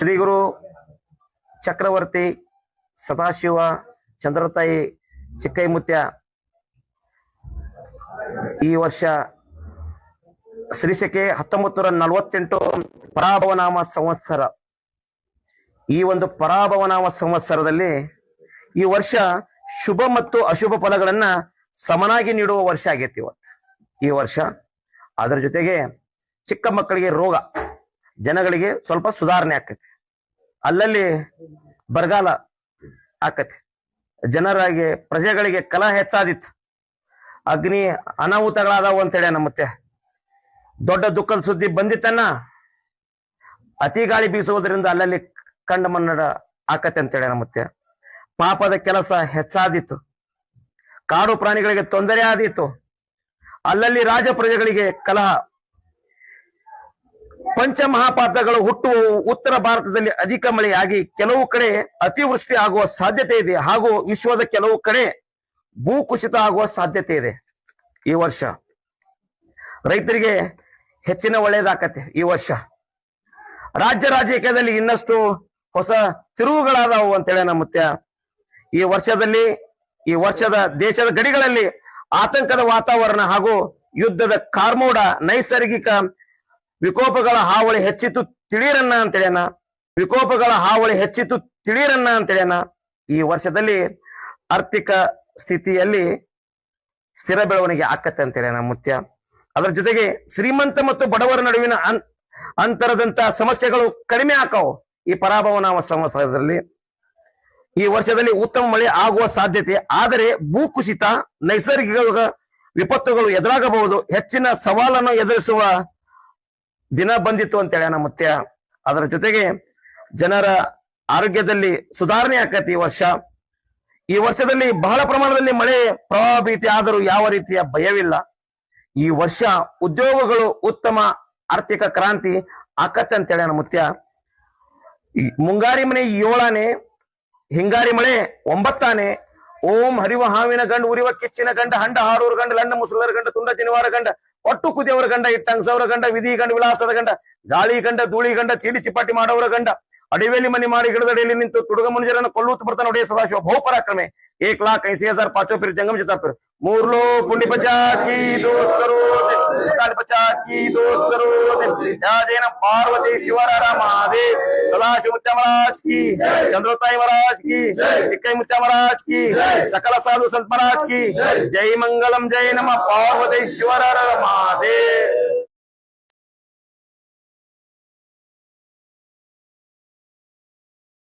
ಶ್ರೀ ಗುರು ಚಕ್ರವರ್ತಿ ಸದಾಶಿವ ಚಂದ್ರತಾಯಿ ಚಿಕ್ಕೈಮುತ್ಯ ಈ ವರ್ಷ ಶ್ರೀಶಕೆ 1948 ಪರಾಭವನಾಮ ಸಂವತ್ಸರ. ಈ ಒಂದು ಪರಾಭವನಾಮ ಸಂವತ್ಸರದಲ್ಲಿ ಈ ವರ್ಷ ಶುಭ ಮತ್ತು ಅಶುಭ ಫಲಗಳನ್ನ ಸಮನಾಗಿ ನೀಡುವ ವರ್ಷ ಆಗೈತಿ ಇವತ್ತು ಈ ವರ್ಷ. ಅದರ ಜೊತೆಗೆ ಚಿಕ್ಕ ಮಕ್ಕಳಿಗೆ ರೋಗ, ಜನಗಳಿಗೆ ಸ್ವಲ್ಪ ಸುಧಾರಣೆ ಆಕತಿ, ಅಲ್ಲಲ್ಲಿ ಬರಗಾಲ ಆಕತಿ, ಜನರಾಗಿ ಪ್ರಜೆಗಳಿಗೆ ಕಲಹ ಹೆಚ್ಚಾದಿತ್ತು, ಅಗ್ನಿ ಅನಾಹುತಗಳಾದವು ಅಂತೇಳಿ ನಮ್ಮತ್ತೆ ದೊಡ್ಡ ದುಃಖದ ಸುದ್ದಿ ಬಂದಿತ್ತನ್ನ. ಅತಿ ಗಾಳಿ ಬೀಸುವುದರಿಂದ ಅಲ್ಲಲ್ಲಿ ಕಂಡ ಮನ್ನಡ ಆಕತೆ ಅಂತೇಳಿ ನಮ್ಮತ್ತೆ. ಪಾಪದ ಕೆಲಸ ಹೆಚ್ಚಾದಿತ್ತು, ಕಾಡು ಪ್ರಾಣಿಗಳಿಗೆ ತೊಂದರೆ ಆದೀತು, ಅಲ್ಲಲ್ಲಿ ರಾಜ ಪ್ರಜೆಗಳಿಗೆ ಕಲಹ. ಪಂಚಮಹಾಪಾತಗಳು ಹುಟ್ಟುವ ಉತ್ತರ ಭಾರತದಲ್ಲಿ ಅಧಿಕ ಮಳೆಯಾಗಿ ಕೆಲವು ಕಡೆ ಅತಿವೃಷ್ಟಿ ಆಗುವ ಸಾಧ್ಯತೆ ಇದೆ, ಹಾಗೂ ವಿಶ್ವದ ಕೆಲವು ಕಡೆ ಭೂಕುಸಿತ ಆಗುವ ಸಾಧ್ಯತೆ ಇದೆ. ಈ ವರ್ಷ ರೈತರಿಗೆ ಹೆಚ್ಚಿನ ಒಳ್ಳೆಯದಾಕತೆ. ಈ ವರ್ಷ ರಾಜ್ಯ ರಾಜಕೀಯದಲ್ಲಿ ಇನ್ನಷ್ಟು ಹೊಸ ತಿರುವುಗಳಾದವು ಅಂತೇಳಿ ನಮ್ಮತ್ಯ. ಈ ವರ್ಷದ ದೇಶದ ಗಡಿಗಳಲ್ಲಿ ಆತಂಕದ ವಾತಾವರಣ ಹಾಗೂ ಯುದ್ಧದ ಕಾರ್ಮೋಡ, ನೈಸರ್ಗಿಕ ವಿಕೋಪಗಳ ಹಾವಳಿ ಹೆಚ್ಚಿತು ತಿಳಿಯರನ್ನ ಅಂತೇಳ್ಯಾನ. ಈ ವರ್ಷದಲ್ಲಿ ಆರ್ಥಿಕ ಸ್ಥಿತಿಯಲ್ಲಿ ಸ್ಥಿರ ಬೆಳವಣಿಗೆ ಆಕತ್ತೆ ಅಂತೇಳಿ ಮುತ್ಯ. ಅದರ ಜೊತೆಗೆ ಶ್ರೀಮಂತ ಮತ್ತು ಬಡವರ ನಡುವಿನ ಅಂತರದಂತ ಸಮಸ್ಯೆಗಳು ಕಡಿಮೆ ಆಕಾವು ಈ ಪರಾಭವನಾಮ ಸಂವತ್ಸರದಲ್ಲಿ. ಈ ವರ್ಷದಲ್ಲಿ ಉತ್ತಮ ಮಳೆ ಆಗುವ ಸಾಧ್ಯತೆ, ಆದರೆ ಭೂಕುಸಿತ, ನೈಸರ್ಗಿಕ ವಿಪತ್ತುಗಳು ಎದುರಾಗಬಹುದು. ಹೆಚ್ಚಿನ ಸವಾಲನ್ನು ಎದುರಿಸುವ ದಿನ ಬಂದಿತ್ತು ಅಂತೇಳಿ ಮುತ್ಯ. ಅದರ ಜೊತೆಗೆ ಜನರ ಆರೋಗ್ಯದಲ್ಲಿ ಸುಧಾರಣೆ ಆಕತಿ ಈ ವರ್ಷದಲ್ಲಿ ಬಹಳ ಪ್ರಮಾಣದಲ್ಲಿ ಮಳೆ ಪ್ರವಾಹ ಭೀತಿ ಆದರೂ ಯಾವ ರೀತಿಯ ಭಯವಿಲ್ಲ. ಈ ವರ್ಷ ಉದ್ಯೋಗಗಳು ಉತ್ತಮ ಆರ್ಥಿಕ ಕ್ರಾಂತಿ ಆಕತ್ತೆ ಅಂತೇಳಿ ಮುತ್ಯ. ಮುಂಗಾರಿ ಮನೆ 7ಆನೆ, ಹಿಂಗಾರಿ ಮಳೆ 9ಆನೆ. ಓಂ ಹರಿವ ಹಾವಿನ ಗಂಡ, ಉರಿವ ಕಿಚ್ಚಿನ ಗಂಡ, ಹಂಡ ಹಾರೂರ ಗಂಡ, ಲಂಡ ಮುಸುಲರ ಗಂಡ, ತುಂಡ ಜನಿವಾರ ಗಂಡ, ಒಟ್ಟು ಕುದಿಯವರ ಗಂಡ, ಇಟ್ಟಂಗಸವರ ಗಂಡ, ವಿಧಿ ಗಂಡ, ವಿಳಾಸದ ಗಂಡ, ಗಾಳಿ ಗಂಡ, ಧೂಳಿ ಗಂಡ, ಚೀಲಿ ಚಿಪಾಟಿ ಮಾಡೋವರ ಗಂಡ, ಅಡಿವೇಲಿ ಮನೆ ಮಾಡಿ ಗಿಡದಡಿಯಲ್ಲಿ ನಿಂತು ತುಡುಗ ಮನುಜರನ್ನು ಕೊಲ್ಲುತ್ತ ಬರ್ತಾನೆ ಒಡೆಯ ಸದಾಶಿವ ಬಹುಪರಾಕ್ರಮೆ. 1,80,000 ಪಾಚೋ ಪಿರ್ ಜಂಗಮ ಜತಾಪಿರ್ 3 ಲೋ ಪುಂಡಿ ಪಚಾಕಿ ದೋಸ್ತರು ಪಚಾಕಿ ದೋಸ್ತರು ಯಾಜೇನ ಪಾರ್ವತಿ ಶಿವರ ಮಹಾದೇವ್ ಸದಾಶಿವ ಮುತ್ಯ ಮಹಾರಾಜ್ ಕಿ, ಚಂದ್ರತಾಯಿ ಮಹಾರಾಜ್ ಕಿ, ಚಿಕ್ಕೈ ಮುತ್ಯ ಮಹಾರಾಜ್ ಕಿ, ಸಕಲ ಸಾಧು ಸಂತ ಮಹಾರಾಜ್ ಕಿ ಜೈ. ಮಂಗಲಂ ಜೈ ನಮ ಪಾರ್ವತೇಶ್ವರ ಮಹಾದೇವ್.